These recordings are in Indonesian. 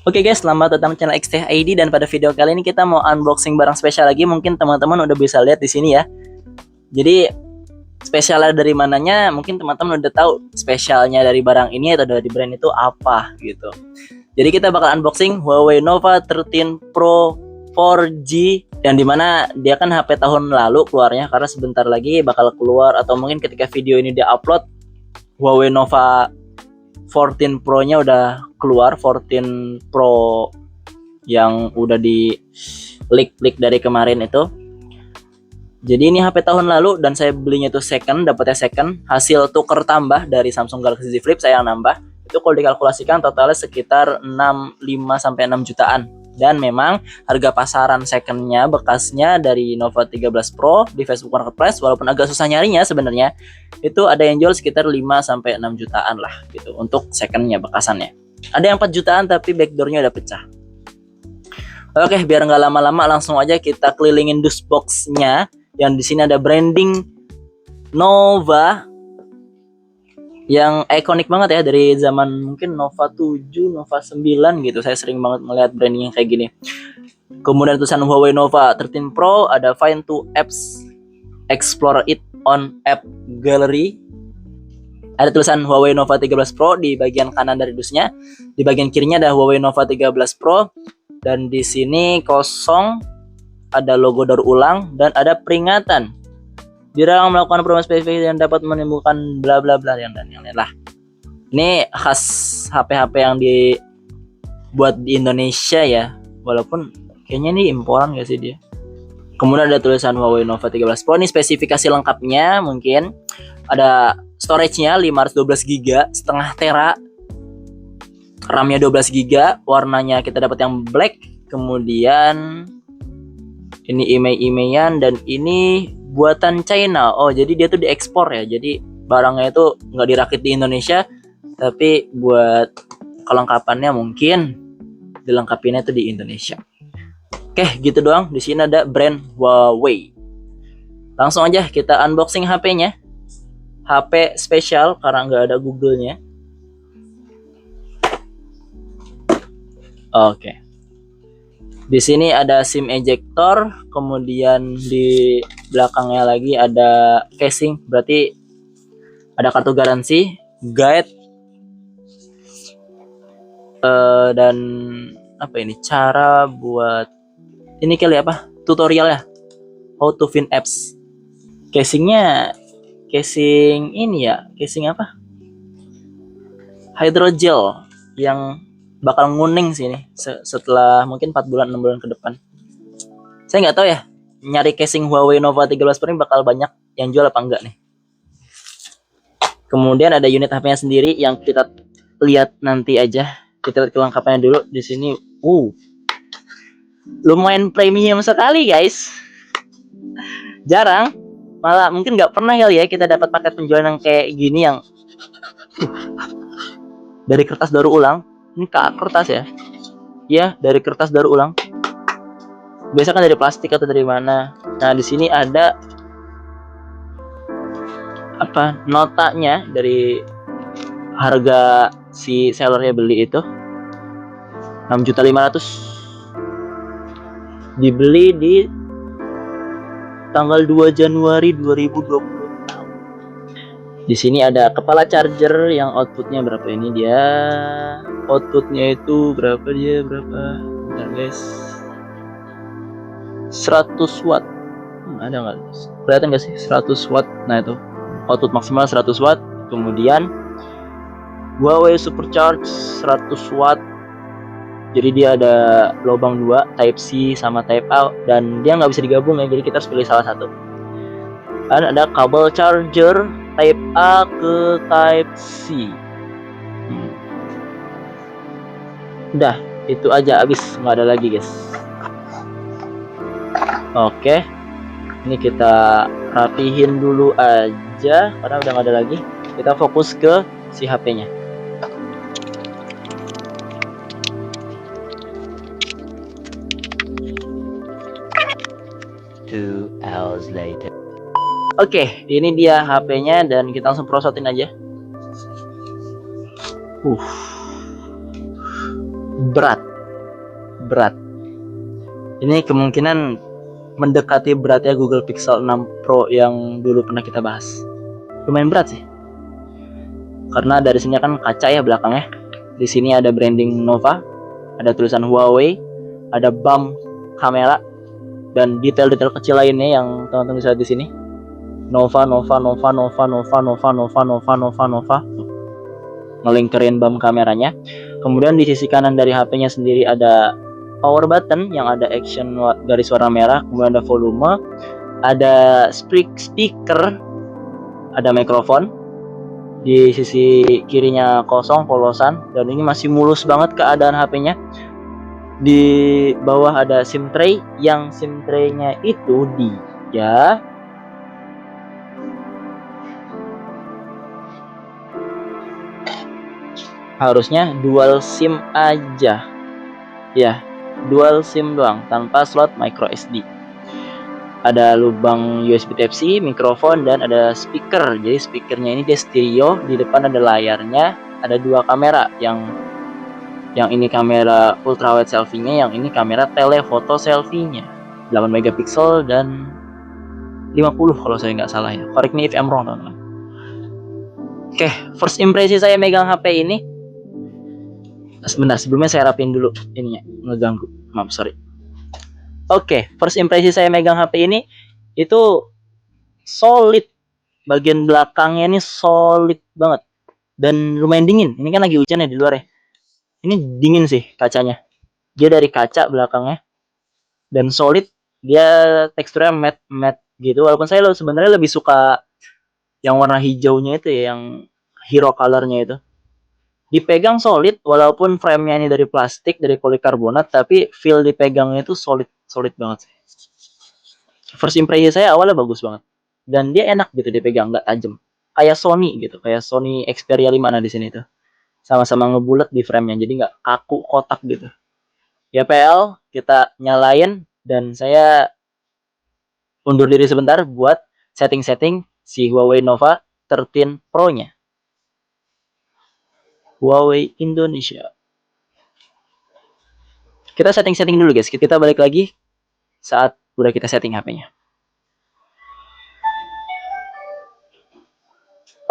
Oke guys, selamat datang di channel XT ID dan pada video kali ini kita mau unboxing barang spesial lagi. Mungkin teman-teman udah bisa lihat di sini ya. Jadi spesialnya dari mananya mungkin teman-teman udah tahu spesialnya dari barang ini atau dari brand itu apa gitu. Jadi kita bakal unboxing Huawei Nova 13 Pro 4G yang dimana dia kan HP tahun lalu keluarnya, karena sebentar lagi bakal keluar atau mungkin ketika video ini dia upload Huawei Nova 14 Pro-nya udah keluar. 14 Pro yang udah di leak dari kemarin itu. Jadi ini HP tahun lalu dan saya belinya itu second, dapatnya second, hasil tuker tambah dari Samsung Galaxy Z Flip saya yang nambah. Itu kalau dikalkulasikan totalnya sekitar 5 sampai 6 jutaan. Dan memang harga pasaran secondnya bekasnya dari Nova 13 Pro di Facebook Marketplace, walaupun agak susah nyarinya sebenarnya, itu ada yang jual sekitar 5 sampai 6 jutaan lah gitu untuk secondnya bekasannya. Ada yang 4 jutaan tapi backdoornya udah pecah. Oke, biar nggak lama-lama langsung aja kita kelilingin dus boxnya. Yang di sini ada branding Nova yang ikonik banget ya, dari zaman mungkin Nova 7, Nova 9 gitu. Saya sering banget melihat branding yang kayak gini. Kemudian tulisan Huawei Nova 13 Pro, ada Find to Apps, Explore it on App Gallery. Ada tulisan Huawei Nova 13 Pro di bagian kanan dari dusnya. Di bagian kirinya ada Huawei Nova 13 Pro dan di sini kosong, ada logo daur ulang dan ada peringatan. Dilarang melakukan perubahan spesifik yang dapat menimbulkan bla bla bla yang lain lah. Ini khas HP-HP yang dibuat di Indonesia ya. Walaupun kayaknya ini imporan gak sih dia. Kemudian ada tulisan Huawei Nova 13 Pro. Ini spesifikasi lengkapnya mungkin. Ada storage-nya 512 GB, setengah tera. RAM-nya 12 GB, warnanya kita dapat yang black. Kemudian ini imei-imeian dan ini buatan China. Oh, jadi dia tuh diekspor ya. Jadi barangnya itu nggak dirakit di Indonesia, tapi buat kelengkapannya mungkin dilengkapinnya tuh di Indonesia. Oke, gitu doang. Di sini ada brand Huawei. Langsung aja kita unboxing HP-nya. HP spesial karena nggak ada Google-nya. Oke. Di sini ada SIM ejector, kemudian di belakangnya lagi ada casing, berarti ada kartu garansi, guide, dan apa ini, cara buat ini kali apa? Tutorial ya, how to find apps. Casingnya casing ini ya, casing apa? Hydrogel yang bakal nguning sih ini setelah mungkin 4 bulan 6 bulan ke depan. Saya nggak tahu ya, nyari casing Huawei Nova 13 Pro ini bakal banyak yang jual apa enggak nih. Kemudian ada unit HP-nya sendiri yang kita lihat nanti aja. Kita lihat kelengkapannya dulu di sini. Lumayan premium sekali guys. Jarang, malah mungkin nggak pernah kali ya kita dapat paket penjualan yang kayak gini yang dari kertas daur ulang. Ini kertas ya. Ya, dari kertas daur ulang. Biasa kan dari plastik atau dari mana. Nah, di sini ada apa? Notanya dari harga si sellernya beli itu 6.500.000. Dibeli di tanggal 2 Januari 2020. Di sini ada kepala charger yang outputnya berapa ini dia? Outputnya itu berapa dia? Bentar guys. 100 watt. Ada nggak? Kelihatan nggak sih? 100 watt. Nah itu output maksimal 100 watt. Kemudian Huawei Supercharge 100 watt. Jadi dia ada lubang 2, Type C sama Type A, dan dia nggak bisa digabung ya. Jadi kita harus pilih salah satu. Dan ada kabel charger Type A ke Type C. Udah, itu aja, habis, nggak ada lagi guys. Oke, ini kita rapihin dulu aja karena udah nggak ada lagi. Kita fokus ke si HP-nya. Two hours later. Oke, ini dia HP-nya dan kita langsung prosotin aja. Berat. berat. Ini kemungkinan mendekati beratnya Google Pixel 6 Pro yang dulu pernah kita bahas. Lumayan berat sih. Karena dari sini kan kaca ya belakangnya. Di sini ada branding Nova, ada tulisan Huawei, ada bump kamera, dan detail-detail kecil lainnya yang teman-teman bisa lihat di sini. Nova. Ngelingkerin bump kameranya. Kemudian di sisi kanan dari HP-nya sendiri ada power button yang ada action garis warna merah, kemudian ada volume, ada speaker, ada mikrofon. Di sisi kirinya kosong, polosan, dan ini masih mulus banget keadaan HP-nya. Di bawah ada SIM tray, yang SIM tray-nya itu dia harusnya dual SIM aja. Ya, dual SIM doang tanpa slot micro SD. Ada lubang USB Type-C, mikrofon, dan ada speaker. Jadi speakernya ini dia stereo, di depan ada layarnya, ada dua kamera, yang ini kamera ultrawide selfie-nya, yang ini kamera telefoto selfie-nya. 8 megapiksel dan 50 kalau saya nggak salah ya. Correct me if I'm wrong, teman-teman. Oke, first impression saya megang HP ini. Sebentar, sebelumnya saya rapin dulu ininya, ngeganggu. Maaf, sorry. Oke, first impression saya megang HP ini itu solid. Bagian belakangnya ini solid banget dan lumayan dingin. Ini kan lagi hujan ya di luar ya. Ini dingin sih kacanya. Dia dari kaca belakangnya dan solid. Dia teksturnya matte gitu. Walaupun saya sebenarnya lebih suka yang warna hijaunya itu ya, yang hero colornya itu. Dipegang solid walaupun frame-nya ini dari plastik, dari polikarbonat, tapi feel dipegangnya itu solid banget sih. First impression saya awalnya bagus banget. Dan dia enak gitu dipegang, nggak tajam. Kayak Sony gitu, kayak Sony Xperia 5 nah di sini tuh. Sama-sama ngebulet di frame-nya, jadi nggak kaku kotak gitu. Ya PL, kita nyalain dan saya undur diri sebentar buat setting-setting si Huawei Nova 13 Pro-nya. Huawei Indonesia. Kita setting-setting dulu guys, kita balik lagi saat udah kita setting HP-nya.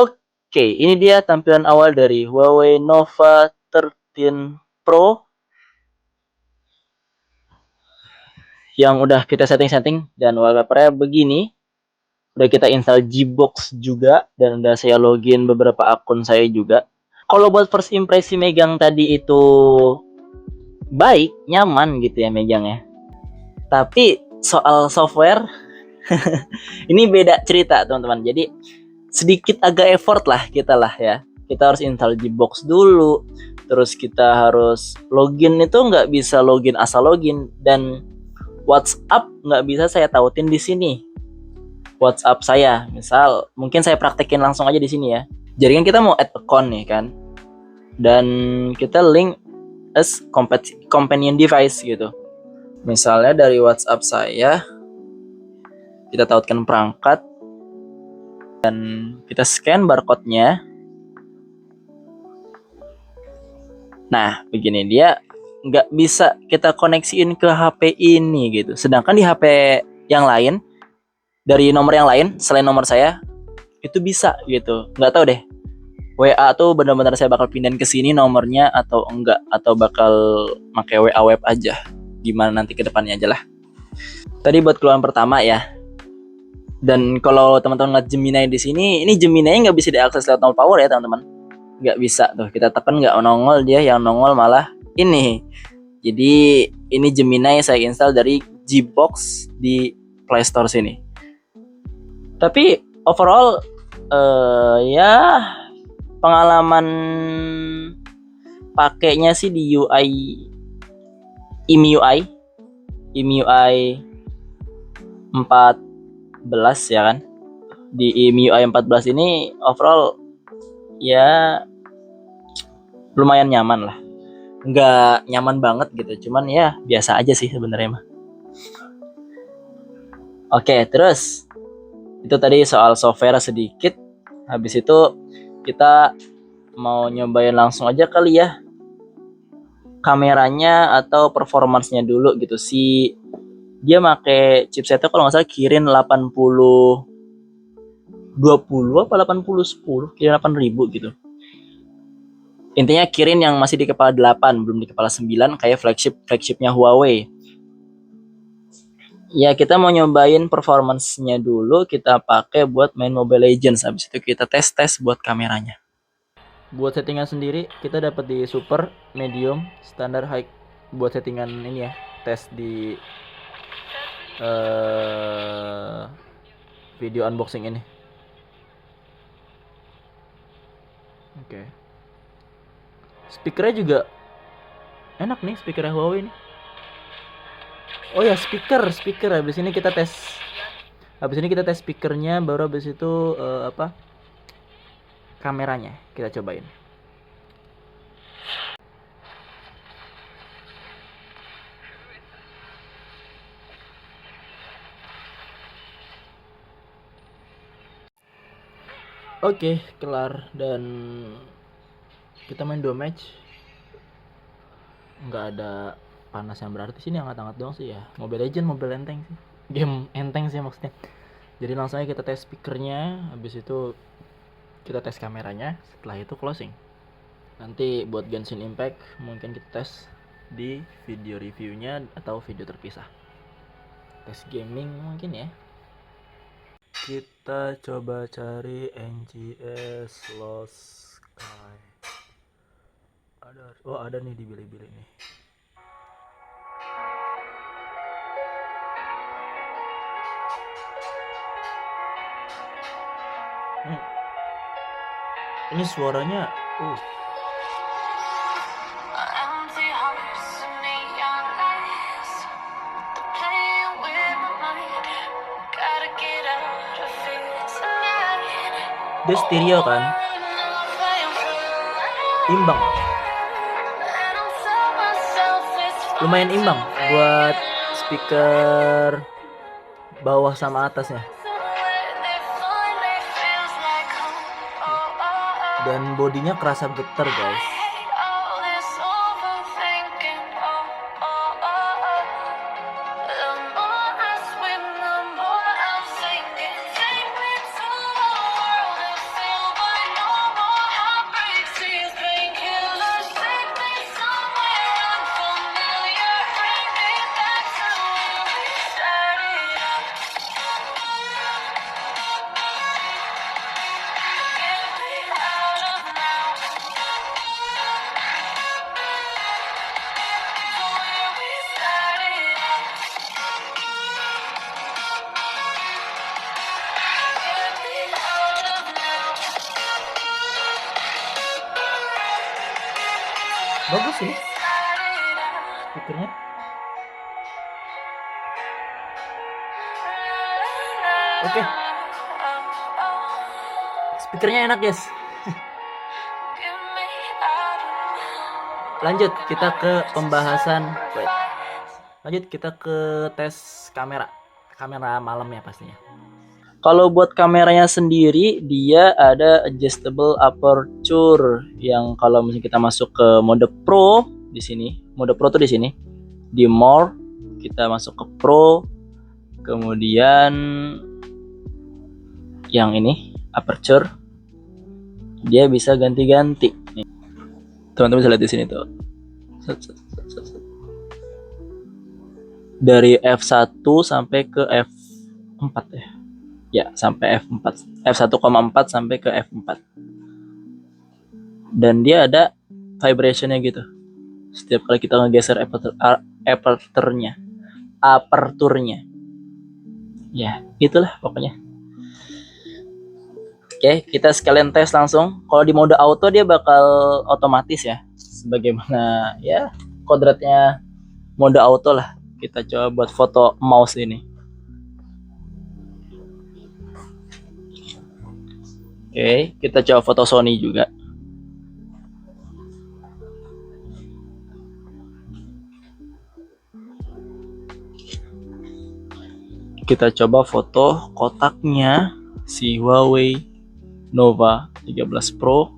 Oke, ini dia tampilan awal dari Huawei Nova 13 Pro yang udah kita setting-setting, dan wallpapernya begini. Udah kita install Gbox juga, dan udah saya login beberapa akun saya juga. Kalau buat first impression megang tadi itu baik, nyaman gitu ya megangnya. Tapi soal software ini beda cerita teman-teman. Jadi sedikit agak effort lah kita ya. Kita harus install Gbox dulu, terus kita harus login. Itu nggak bisa login asal login, dan WhatsApp nggak bisa saya tautin di sini. WhatsApp saya, misal mungkin saya praktekin langsung aja di sini ya. Jadi kan kita mau add account nih kan, dan kita link as companion device gitu. Misalnya dari WhatsApp saya kita tautkan perangkat dan kita scan barcode-nya. Nah, begini, dia nggak bisa kita koneksiin ke HP ini gitu. Sedangkan di HP yang lain, dari nomor yang lain selain nomor saya, itu bisa gitu. Nggak tahu deh, WA tuh benar-benar saya bakal pindahin ke sini nomornya atau enggak, atau bakal pakai WA web aja. Gimana nanti ke depannya aja lah. Tadi buat keluhan pertama ya. Dan kalau teman-teman ngeliat Gemini di sini, ini Gemini nggak bisa diakses lewat 0 power ya teman-teman. Nggak bisa tuh, kita tekan nggak nongol, dia yang nongol malah ini. Jadi ini Gemini saya install dari Gbox di Play Store sini. Tapi overall ya pengalaman pakainya sih di EMUI 14 ya kan. Di EMUI 14 ini overall ya lumayan nyaman lah. Nggak nyaman banget gitu, cuman ya biasa aja sih sebenarnya mah. Oke, terus itu tadi soal software sedikit. Habis itu kita mau nyobain langsung aja kali ya kameranya atau performance-nya dulu gitu. Dia make chipsetnya kalau nggak salah Kirin 8020 apa 8010, Kirin 8000 gitu. Intinya Kirin yang masih di kepala 8, belum di kepala 9 kayak flagshipnya Huawei. Ya kita mau nyobain performance-nya dulu, kita pakai buat main Mobile Legends. Habis itu kita tes buat kameranya. Buat settingan sendiri kita dapat di super, medium, standar, high. Buat settingan ini ya, tes di video unboxing ini. Oke. Speakernya juga enak nih, speakernya Huawei nih. Oh ya, speaker. Habis ini kita tes speakernya, baru habis itu kameranya kita cobain. Oke, kelar dan kita main 2 match. Nggak ada panas yang berarti, sini hangat-hangat doang sih ya. Mobile Legends, mobile enteng sih. Game enteng sih maksudnya. Jadi langsung aja kita tes speakernya, habis itu kita tes kameranya, setelah itu closing. Nanti buat Genshin Impact mungkin kita tes di video reviewnya atau video terpisah. Tes gaming mungkin ya. Kita coba cari NGS Lost Sky. Ada nih di Bilibili nih. Ini suaranya dia stereo kan, imbang, lumayan imbang buat speaker bawah sama atasnya. Dan bodinya kerasa getar guys. Bagus sih speakernya. Oke. Speakernya enak guys. Lanjut kita ke tes kamera malam ya pastinya. Kalau buat kameranya sendiri, dia ada adjustable aperture yang kalau misalnya kita masuk ke mode Pro di sini, mode Pro tuh di sini, di More kita masuk ke Pro, kemudian yang ini aperture, dia bisa ganti-ganti. Teman-teman bisa lihat di sini tuh, dari f1 sampai ke f4 ya. Ya, sampai f4. F1,4 sampai ke f4. Dan dia ada vibrationnya gitu. Setiap kali kita ngegeser aperturnya. Ya, itulah pokoknya. Oke, kita sekalian tes langsung. Kalau di mode auto dia bakal otomatis ya. Sebagaimana ya kodratnya mode auto lah. Kita coba buat foto mouse ini. Oke, kita coba foto Sony juga. Kita coba foto kotaknya si Huawei Nova 13 Pro.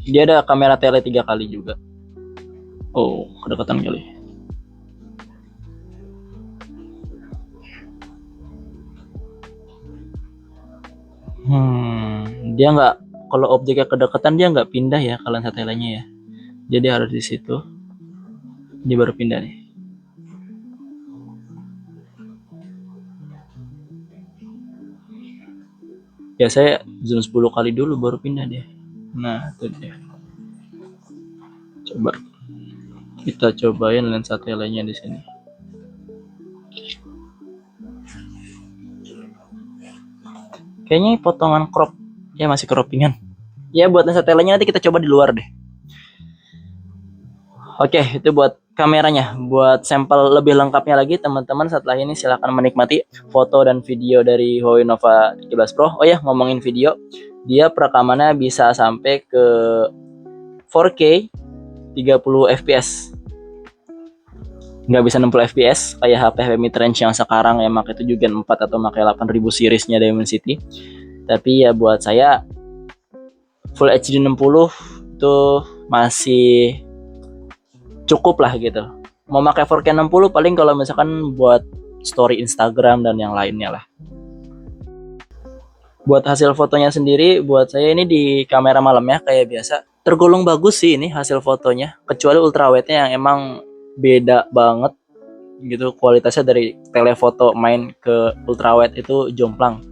Dia ada kamera tele 3 kali juga. Oh, kedekatan kali. Dia nggak, kalau objeknya kedekatan dia nggak pindah ya kalian satelnya ya. Jadi harus di situ. Dia baru pindah nih. Ya saya zoom 10 kali dulu baru pindah dia. Nah, itu dia. Coba kita cobain lensa telenya di sini. Kayaknya potongan crop. Ya masih croppingan. Ya buat lensa telenya nanti kita coba di luar deh. Oke, itu buat kameranya. Buat sampel lebih lengkapnya lagi teman-teman setelah ini silahkan menikmati foto dan video dari Huawei Nova 13 Pro. Oh ya, ngomongin video, dia perekamannya bisa sampai ke 4K 30 fps. Nggak bisa 60 fps kayak HP mid-range yang sekarang yang pakai 7 Gen 4 atau pakai 8000 seriesnya Dimensity. Tapi ya buat saya Full HD 60 itu masih cukup lah gitu. Mau pakai 4K 60 paling kalau misalkan buat story Instagram dan yang lainnya lah. Buat hasil fotonya sendiri, buat saya ini di kamera malam ya kayak biasa. Tergolong bagus sih ini hasil fotonya, kecuali ultrawide-nya yang emang beda banget gitu kualitasnya dari telefoto main ke ultrawide itu jomplang.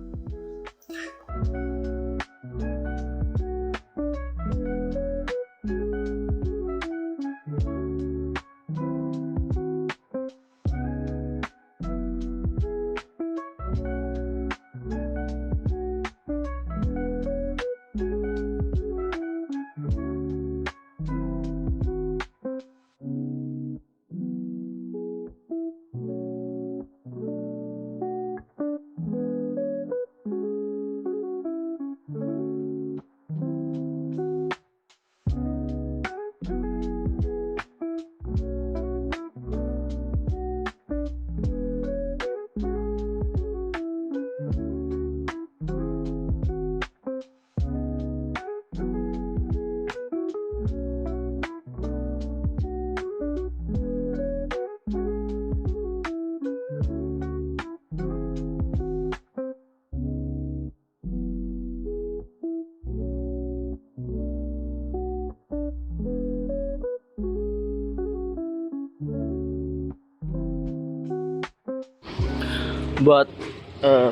Buat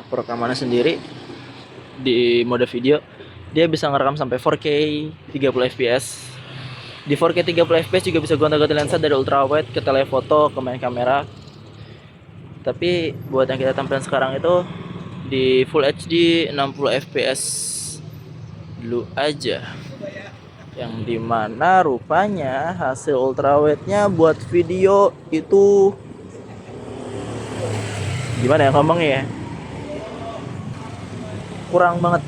perekamannya sendiri di mode video dia bisa ngerekam sampai 4K 30 fps. Di 4K 30 fps juga bisa gonta-ganti lensa dari ultrawide ke telefoto ke main kamera. Tapi buat yang kita tampilkan sekarang itu di Full HD 60 fps dulu aja. Yang dimana rupanya hasil ultrawide-nya buat video itu gimana ya ngomongnya ya, kurang banget,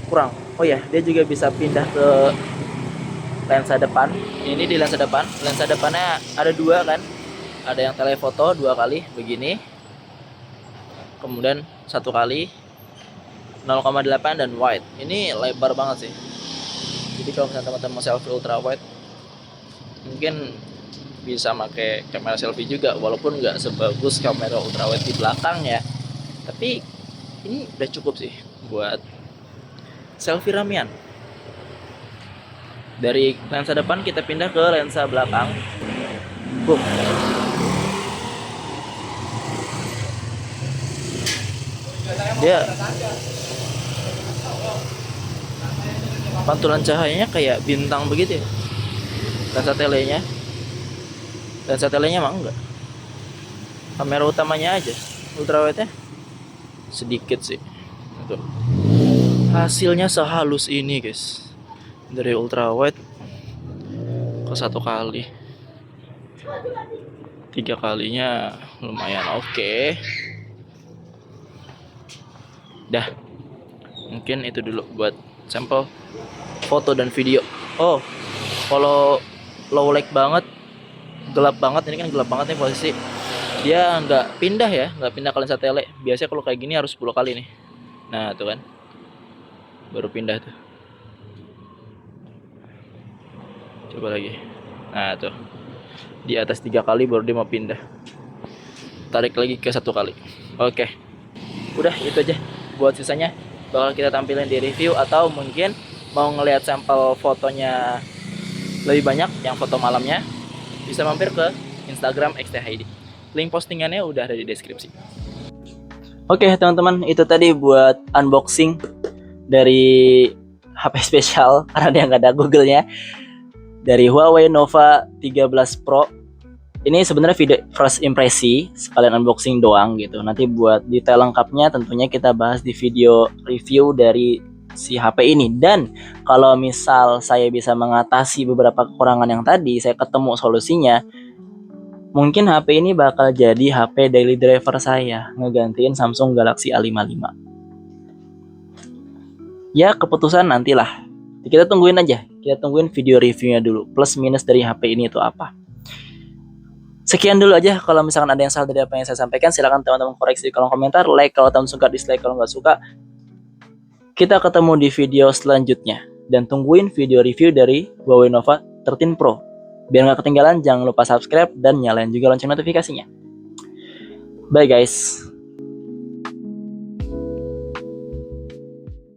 kurang. Oh ya, dia juga bisa pindah ke lensa depan. Ini di lensa depan, lensa depannya ada dua kan, ada yang telefoto 2 kali begini, kemudian 1 kali 0,8 dan wide. Ini lebar banget sih. Jadi kalau misalnya teman-teman mau selfie ultra wide mungkin bisa pakai kamera selfie juga, walaupun nggak sebagus kamera ultrawide di belakang ya, tapi ini udah cukup sih buat selfie ramean. Dari lensa depan kita pindah ke lensa belakang. Boom. Dia pantulan cahayanya kayak bintang begitu ya. Lensa telenya mah enggak. Kamera utamanya aja, ultrawide-nya sedikit sih. Tuh. Hasilnya sehalus ini guys, dari ultrawide ke 1 kali, 3 kalinya lumayan oke. Dah, mungkin itu dulu buat sampel foto dan video. Oh, kalau low light banget, gelap banget, ini kan gelap banget nih posisi, dia nggak pindah ya, nggak pindah ke lensa tele. Biasanya kalau kayak gini harus 10 kali nih. Nah tuh kan, baru pindah tuh. Coba lagi. Nah tuh, Di atas 3 kali baru dia mau pindah. Tarik lagi ke 1 kali. Oke. Udah itu aja. Buat sisanya bakal kita tampilin di review, atau mungkin mau ngelihat sampel fotonya lebih banyak yang foto malamnya, bisa mampir ke Instagram XTHID. Link postingannya udah ada di deskripsi. Oke teman-teman, itu tadi buat unboxing dari HP spesial karena dia nggak ada Google-nya, dari Huawei Nova 13 Pro. Ini sebenarnya video first impresi, sekalian unboxing doang gitu. Nanti buat detail lengkapnya tentunya kita bahas di video review dari si HP ini. Dan kalau misal saya bisa mengatasi beberapa kekurangan yang tadi, saya ketemu solusinya, mungkin HP ini bakal jadi HP daily driver saya, ngegantiin Samsung Galaxy A55. Ya keputusan nantilah. Kita tungguin aja, kita tungguin video reviewnya dulu. Plus minus dari HP ini itu apa. Sekian dulu aja. Kalau misalkan ada yang salah dari apa yang saya sampaikan, silahkan teman-teman koreksi di kolom komentar. Like kalau teman suka, dislike kalau nggak suka. Kita ketemu di video selanjutnya. Dan tungguin video review dari Huawei Nova 13 Pro. Biar nggak ketinggalan, jangan lupa subscribe dan nyalain juga lonceng notifikasinya. Bye guys.